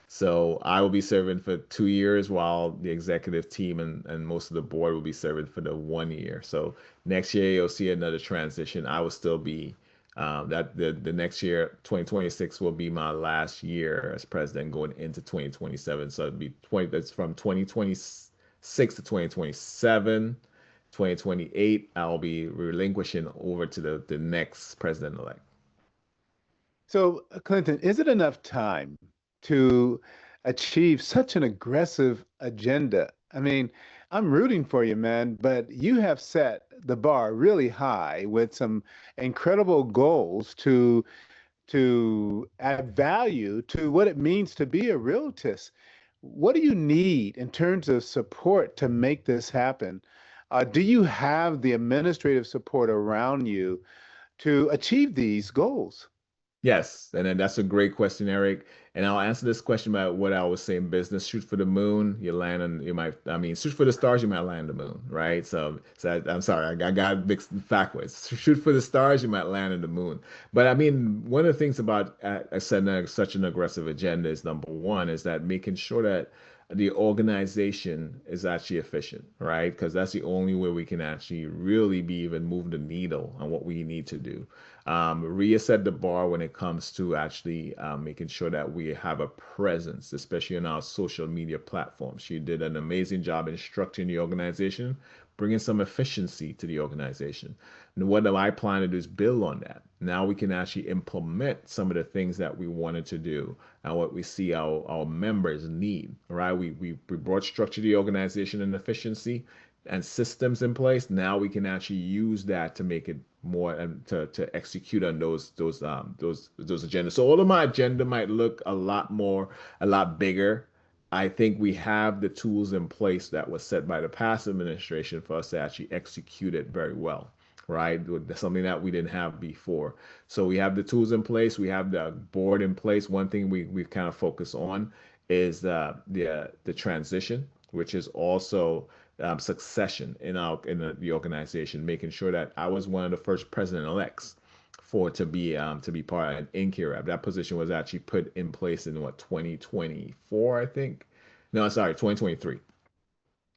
So I will be serving for 2 years while the executive team and most of the board will be serving for the 1 year. So next year you'll see another transition. I will still be that the next year, 2026 will be my last year as president going into 2027. So it'd be that's from 2026 to 2027. 2028, I'll be relinquishing over to the next president-elect. So, Clinton, is it enough time to achieve such an aggressive agenda? I mean, I'm rooting for you, man, but you have set the bar really high with some incredible goals to add value to what it means to be a realtist. What do you need in terms of support to make this happen? Do you have the administrative support around you to achieve these goals? Yes, and then that's a great question, Eric. And I'll answer this question about what I was saying. Business, shoot for the moon, you land on you might. I mean, shoot for the stars, you might land on the moon, right? I'm sorry, I got mixed backwards. Shoot for the stars, you might land on the moon. But I mean, one of the things about setting such an aggressive agenda is number one is that making sure that the organization is actually efficient, right? Because that's the only way we can actually really be even move the needle on what we need to do. Ria set the bar when it comes to actually making sure that we have a presence, especially on our social media platforms. She did an amazing job instructing the organization, bringing some efficiency to the organization. And what I plan to do is build on that. Now we can actually implement some of the things that we wanted to do and what we see our members need, right? We brought structure to the organization and efficiency. and systems in place, now we can actually use that to make it more and to execute on those agendas. So all of my agenda might look a lot bigger. I think we have the tools in place that was set by the past administration for us to actually execute it very well, right? That's something that we didn't have before. So we have the tools in place, we have the board in place. One thing we've kind of focused on is the transition, which is also succession the organization, making sure that I was one of the first president elects to be part of in CAREB. That position was actually put in place in what 2024, I think. No, sorry, 2023.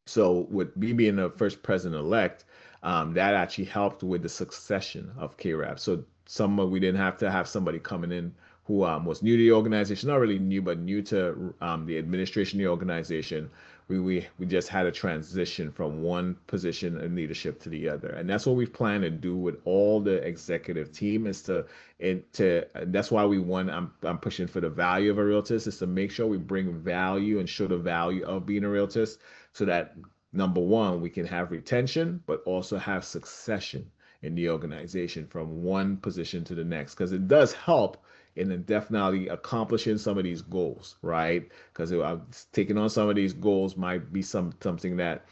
So with me being the first president elect, that actually helped with the succession of KRAP. So we didn't have to have somebody coming in who was new to the organization, not really new, but new to the administration of the organization. We just had a transition from one position in leadership to the other, and that's what we plan to do with all the executive team. And that's why I'm pushing for the value of a realtist, is to make sure we bring value and show the value of being a realtist, so that number one, we can have retention, but also have succession in the organization from one position to the next, because it does help in definitely accomplishing some of these goals, right? Because taking on some of these goals might be something that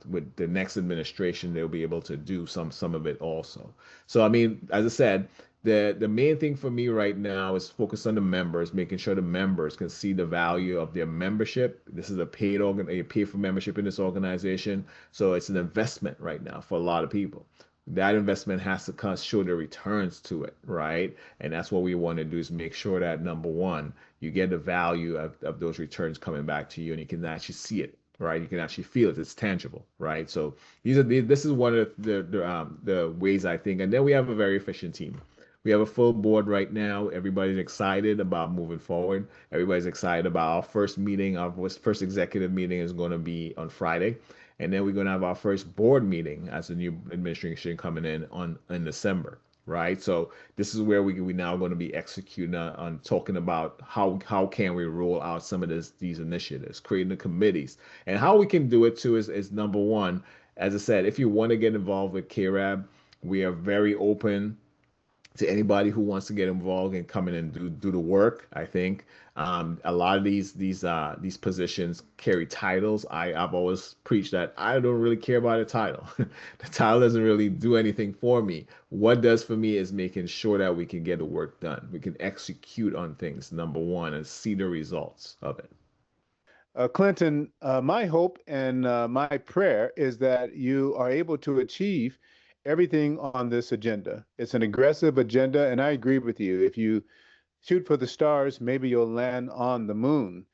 with the next administration they'll be able to do some of it also. So I mean, as I said, the main thing for me right now is focus on the members, making sure the members can see the value of their membership. This is a pay for membership in this organization, so it's an investment right now for a lot of people. That investment has to show the returns to it, right? And that's what we want to do, is make sure that number one, you get the value of those returns coming back to you, and you can actually see it, right? You can actually feel it. It's tangible, right? So this is one of the ways I think. And then we have a very efficient team. We have a full board right now. Everybody's excited about moving forward. Everybody's excited about our first meeting. Our first executive meeting is going to be on Friday. And then we're going to have our first board meeting as the new administration coming in December, right? So this is where we now going to be executing on talking about how can we roll out some of these initiatives, creating the committees, and how we can do it too is number one. As I said, if you want to get involved with CAREB, we are very open to anybody who wants to get involved and come in and do the work. I think a lot of these positions carry titles. I've always preached that I don't really care about a title. The title doesn't really do anything for me. What does for me is making sure that we can get the work done. We can execute on things, number one, and see the results of it. Clinton, my hope and my prayer is that you are able to achieve everything on this agenda. It's an aggressive agenda, and I agree with you. If you shoot for the stars, maybe you'll land on the moon.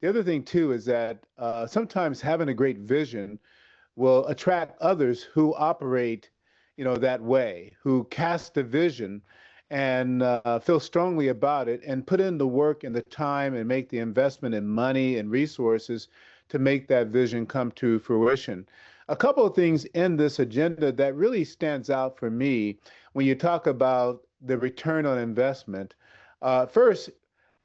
The other thing, too, is that sometimes having a great vision will attract others who operate, that way, who cast a vision and feel strongly about it and put in the work and the time and make the investment in money and resources to make that vision come to fruition. A couple of things in this agenda that really stands out for me when you talk about the return on investment. First,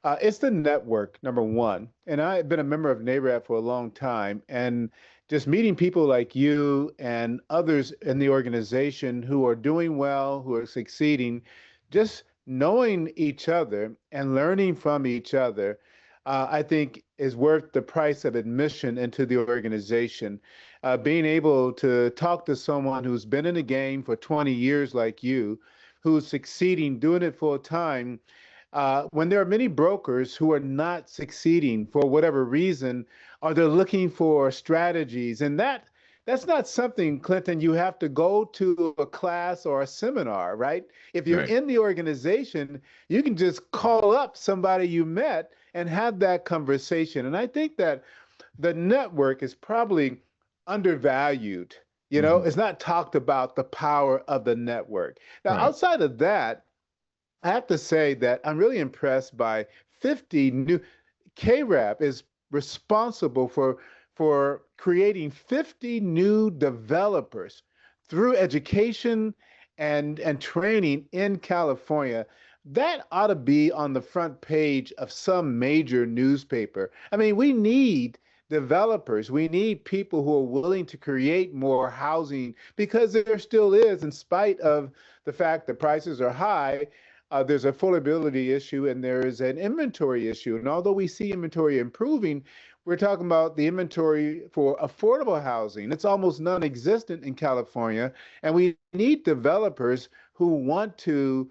it's the network, number one. And I've been a member of NAREB for a long time, and just meeting people like you and others in the organization who are doing well, who are succeeding, just knowing each other and learning from each other, I think is worth the price of admission into the organization. Being able to talk to someone who's been in the game for 20 years like you, who's succeeding, doing it full time, when there are many brokers who are not succeeding for whatever reason, or they're looking for strategies. And that's not something, Clinton, you have to go to a class or a seminar, right? If you're Right. in the organization, you can just call up somebody you met and have that conversation. And I think that the network is probably undervalued. Hmm. It's not talked about the power of the network. Now, Right. outside of that, I have to say that I'm really impressed by 50 new. KRAP is responsible for creating 50 new developers through education and training in California. That ought to be on the front page of some major newspaper. I mean, we need developers. We need people who are willing to create more housing because there still is, in spite of the fact that prices are high, there's affordability issue and there is an inventory issue. And although we see inventory improving, we're talking about the inventory for affordable housing. It's almost non-existent in California, and we need developers who want to,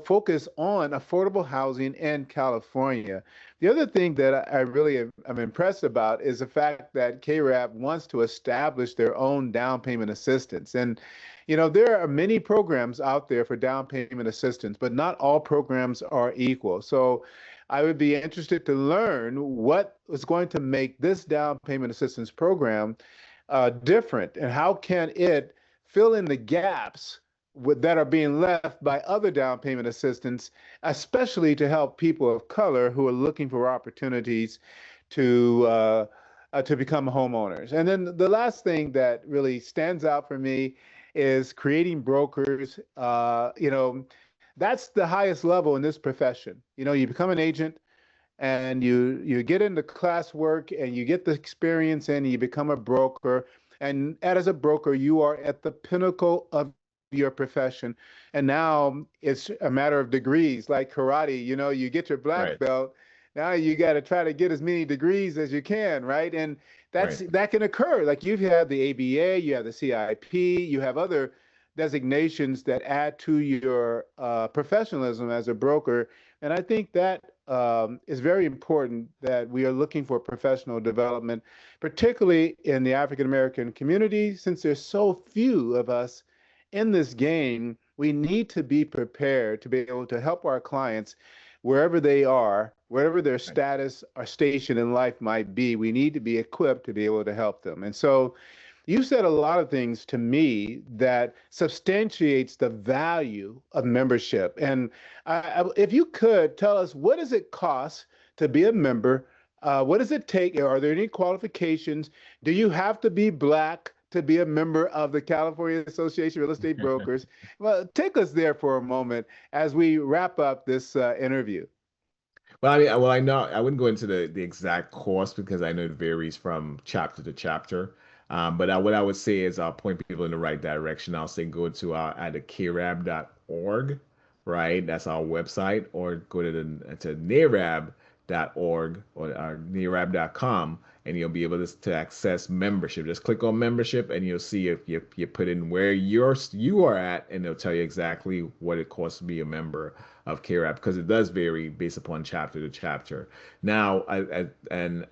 focus on affordable housing in California. The other thing that I really am impressed about is the fact that CAREB wants to establish their own down payment assistance. And, there are many programs out there for down payment assistance, but not all programs are equal. So I would be interested to learn what is going to make this down payment assistance program different, and how can it fill in the gaps that are being left by other down payment assistance, especially to help people of color who are looking for opportunities to become homeowners. And then the last thing that really stands out for me is creating brokers. That's the highest level in this profession. You become an agent and you get into classwork and you get the experience and you become a broker. And as a broker, you are at the pinnacle of your profession. And now it's a matter of degrees, like karate. You get your black Right. belt. Now you got to try to get as many degrees as you can, right? And Right. that can occur. Like you've had the ABA, you have the CIP, you have other designations that add to your professionalism as a broker. And I think that is very important, that we are looking for professional development, particularly in the African American community. Since there's so few of us in this game, we need to be prepared to be able to help our clients wherever they are, wherever their Right. status or station in life might be. We need to be equipped to be able to help them. And so you said a lot of things to me that substantiates the value of membership. And if you could tell us, what does it cost to be a member? What does it take? Are there any qualifications? Do you have to be black to be a member of the California Association of Real Estate Brokers? Well, take us there for a moment as we wrap up this interview. Well, I mean, well, I know I wouldn't go into the exact cost because I know it varies from chapter to chapter. But what I would say is I'll point people in the right direction. I'll say go to our at the careb.org, right? That's our website, or go to narab.org or narab.com, and you'll be able to access membership. Just click on membership, and you'll see if you put in where you are at, and it'll tell you exactly what it costs to be a member of CAREB, because it does vary based upon chapter to chapter. Now, and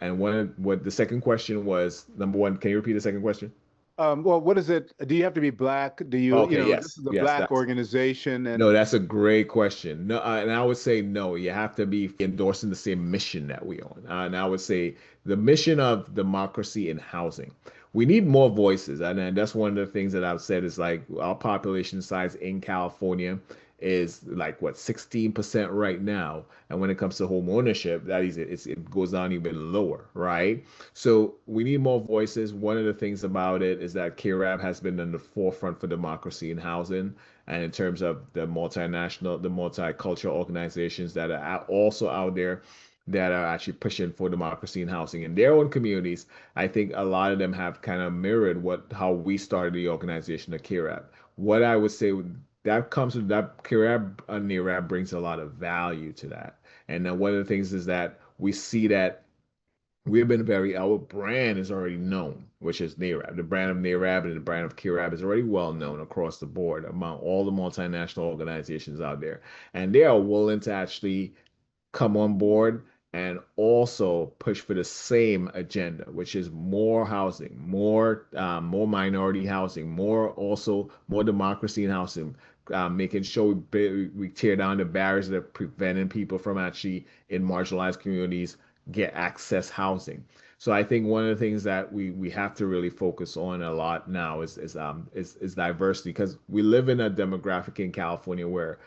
what the second question was, number one, can you repeat the second question? Well, what is it? Do you have to be black? Do Okay, this yes, is a yes, black that's organization, no, and that's a great question. No, and I would say no. You have to be endorsing the same mission that we own. And I would say the mission of democracy in housing. We need more voices, and that's one of the things that I've said is like our population size in California is like what 16% right now, and when it comes to home ownership, it goes down even lower, right? So we need more voices. One of the things about it is that CAREB has been in the forefront for democracy in housing, and in terms of the multicultural organizations that are also out there that are actually pushing for democracy in housing in their own communities. I think a lot of them have kind of mirrored how we started the organization, the CAREB. What I would say that comes with that CAREB NAREB brings a lot of value to that. And then one of the things is that we see that we've been our brand is already known, which is NAREB. The brand of NAREB and the brand of CAREB is already well known across the board among all the multinational organizations out there. And they are willing to actually come on board and also push for the same agenda, which is more housing, more minority housing, more democracy in housing, making sure we tear down the barriers that are preventing people from actually in marginalized communities get access housing. So I think one of the things that we have to really focus on a lot now is diversity, because we live in a demographic in California where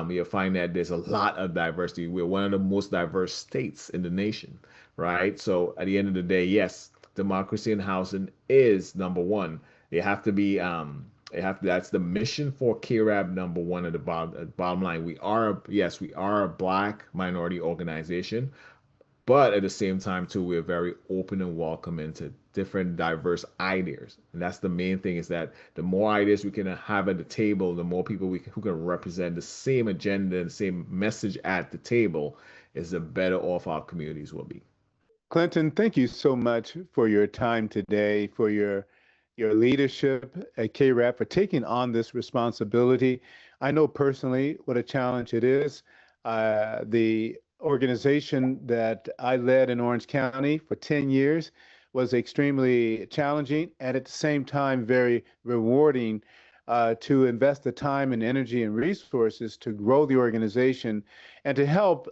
you'll find that there's a lot of diversity. We're one of the most diverse states in the nation, right? So at the end of the day, yes, democracy in housing is number one. You have to be that's the mission for CAREB number one at the bottom line. Yes, we are a black minority organization, But at the same time, too, we're very open and welcoming to different diverse ideas. And that's the main thing, is that the more ideas we can have at the table, the more people who can represent the same agenda and same message at the table, is the better off our communities will be. Clinton, thank you so much for your time today, for your leadership at CAREB, for taking on this responsibility. I know personally what a challenge it is. The organization that I led in Orange County for 10 years was extremely challenging and at the same time very rewarding to invest the time and energy and resources to grow the organization and to help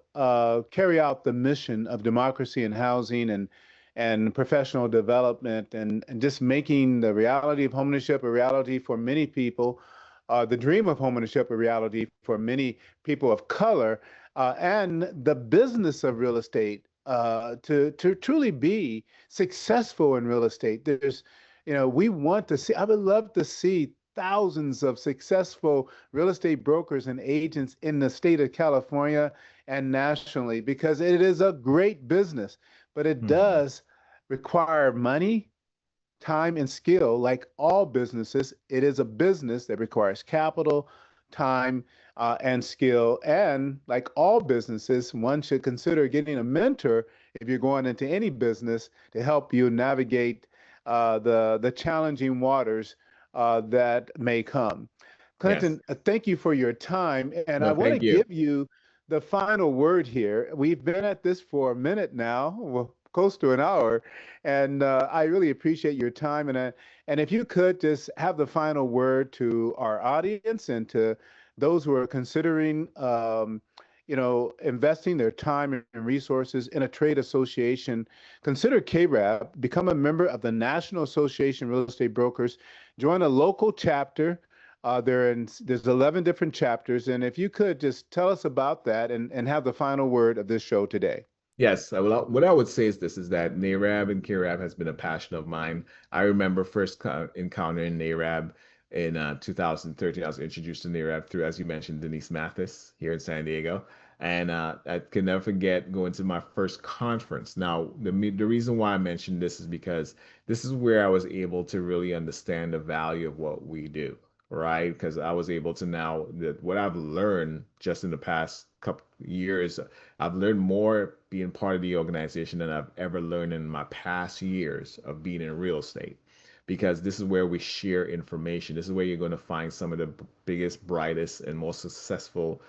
carry out the mission of democracy and housing and professional development and just making the reality of homeownership a reality for many people, the dream of homeownership a reality for many people of color, and the business of real estate to truly be successful in real estate. We want to see, I would love to see thousands of successful real estate brokers and agents in the state of California and nationally because it is a great business, but it Mhm. does require money, time, and skill. Like all businesses, it is a business that requires capital, time, and skill. And like all businesses, one should consider getting a mentor if you're going into any business to help you navigate the challenging waters that may come. Yes. Clinton, thank you for your time. And I No, want to thank you. give you the final word here. We've been at this for a minute now, well, close to an hour, and I really appreciate your time. And if you could just have the final word to our audience and to those who are considering, investing their time and resources in a trade association, consider KRAB, become a member of the National Association of Real Estate Brokers, join a local chapter. There's 11 different chapters, and if you could just tell us about that and have the final word of this show today. Yes, what I would say is this, is that NARAB and KRAB has been a passion of mine. I remember first encountering NARAB in 2013. I was introduced to NARAB through, as you mentioned, Denise Mathis here in San Diego. And I can never forget going to my first conference. Now, the reason why I mentioned this is because this is where I was able to really understand the value of what we do, right? Because I was able to now, that what I've learned just in the past couple years, I've learned more being part of the organization than I've ever learned in my past years of being in real estate. Because this is where we share information. This is where you're going to find some of the biggest, brightest, and most successful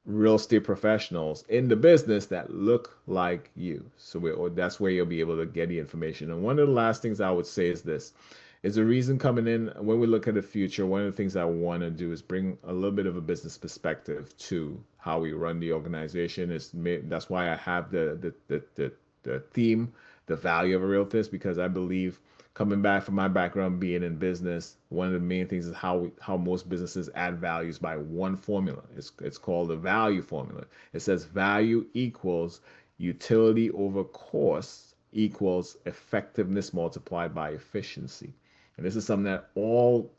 real estate professionals in the business that look like you. So that's where you'll be able to get the information. And one of the last things I would say is this, is the reason coming in when we look at the future, one of the things I want to do is bring a little bit of a business perspective to how we run the organization. That's why I have the theme, the value of a realtist, because I believe, coming back from my background being in business, one of the main things is how most businesses add values by one formula. It's called the value formula. It says value equals utility over cost equals effectiveness multiplied by efficiency. And this is something that all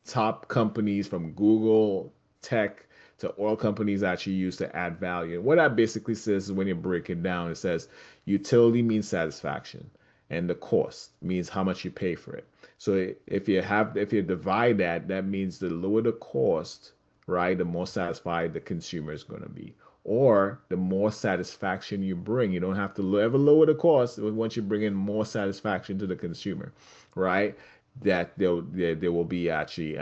top companies, from Google, tech, to oil companies, actually use to add value. And what that basically says is, when you break it down, it says utility means satisfaction, and the cost means how much you pay for it. So if you divide that, that means the lower the cost, right, the more satisfied the consumer is going to be. Or the more satisfaction you bring, you don't have to ever lower the cost once you bring in more satisfaction to the consumer, right? That there will be actually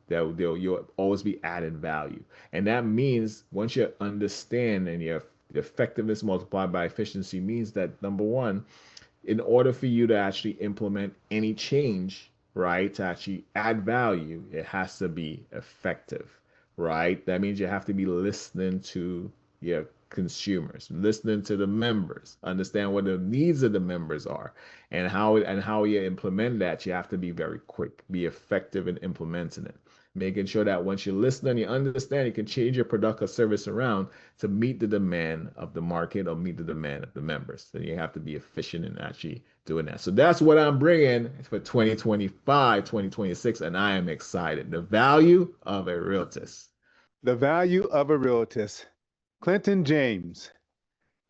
you'll always be added value. And that means, once you understand, and your effectiveness multiplied by efficiency, means that, number one, in order for you to actually implement any change, right, to actually add value, it has to be effective, right? That means you have to be listening to your consumers, listening to the members, understand what the needs of the members are, and how you implement that. You have to be very quick, be effective in implementing it, making sure that once you listen and you understand, you can change your product or service around to meet the demand of the market or meet the demand of the members. Then you have to be efficient in actually doing that. So that's what I'm bringing for 2025, 2026, and I am excited. The value of a realtist. The value of a realtist. Clinton James,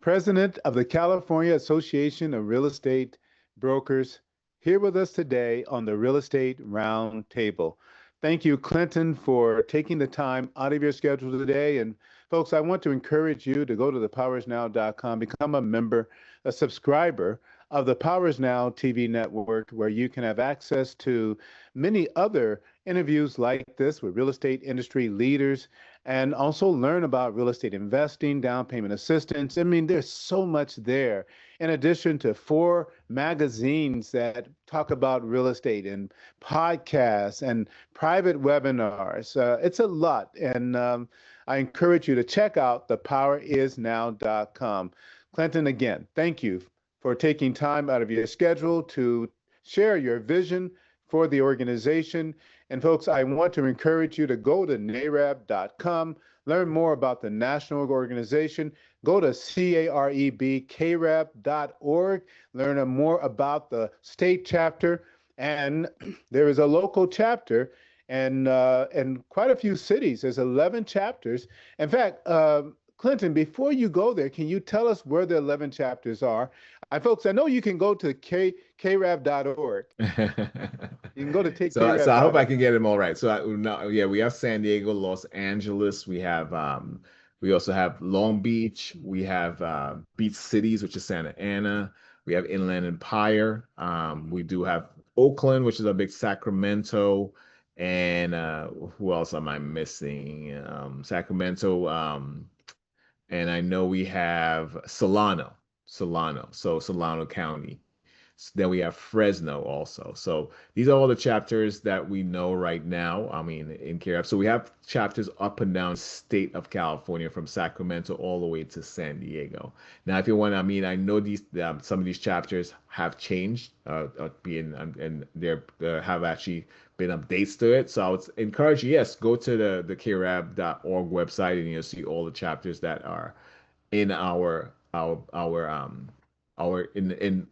president of the California Association of Real Estate Brokers, here with us today on the Real Estate Roundtable. Thank you, Clinton, for taking the time out of your schedule today. And folks, I want to encourage you to go to thepowersnow.com, become a member, a subscriber of the Powers Now TV network, where you can have access to many other interviews like this with real estate industry leaders, and also learn about real estate investing, down payment assistance. I mean, there's so much there. In addition to 4 magazines that talk about real estate, and podcasts and private webinars. It's a lot. And I encourage you to check out thepowerisnow.com. Clinton, again, thank you for taking time out of your schedule to share your vision for the organization. And folks, I want to encourage you to go to careb.com, learn more about the national organization. Go to careb.org, learn more about the state chapter. And there is a local chapter and quite a few cities. There's 11 chapters. In fact, Clinton, before you go there, can you tell us where the 11 chapters are? Folks, I know you can go to careb.org. You can go to take so I hope I can get them all right. We have San Diego, Los Angeles. We have we also have Long Beach. We have Beach Cities, which is Santa Ana. We have Inland Empire. We do have Oakland, which is a big Sacramento. And who else am I missing? Sacramento. And I know we have Solano, so Solano County. Then we have Fresno also. So these are all the chapters that we know right now, in CAREB. So we have chapters up and down state of California, from Sacramento all the way to San Diego. Now, if you want, I know these some of these chapters have changed, and there have actually been updates to it. So I would encourage you, yes, go to the careb.org website, and you'll see all the chapters that are in our in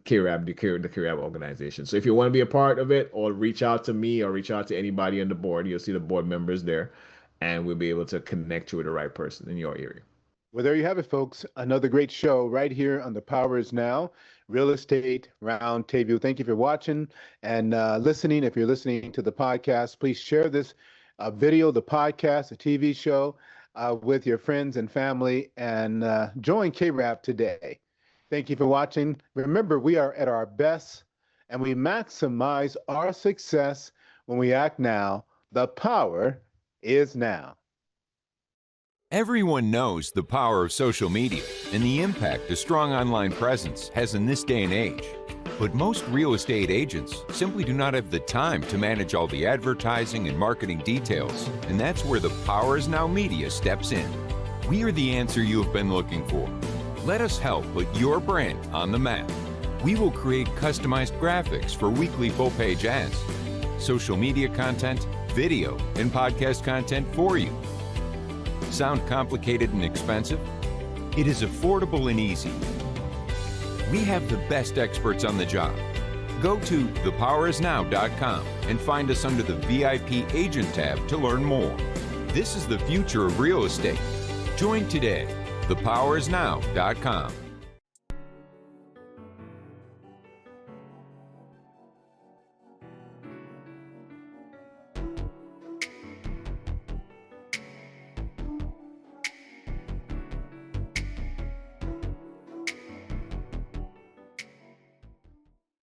CAREB, the CAREB organization. So if you want to be a part of it, or reach out to me, or reach out to anybody on the board, you'll see the board members there, and we'll be able to connect you with the right person in your area. Well, there you have it, folks. Another great show right here on the Power is Now Real Estate Roundtable. Thank you for watching and listening. If you're listening to the podcast, please share this video, the podcast, the TV show with your friends and family, and join CAREB today. Thank you for watching. Remember, we are at our best, and we maximize our success when we act now. The power is now. Everyone knows the power of social media and the impact a strong online presence has in this day and age. But most real estate agents simply do not have the time to manage all the advertising and marketing details, and that's where the Power is Now Media steps in. We are the answer you have been looking for. Let us help put your brand on the map. We will create customized graphics for weekly full-page ads, social media content, video, and podcast content for you. Sound complicated and expensive? It is affordable and easy. We have the best experts on the job. Go to thepowerisnow.com and find us under the VIP Agent tab to learn more. This is the future of real estate. Join today. thepowerisnow.com.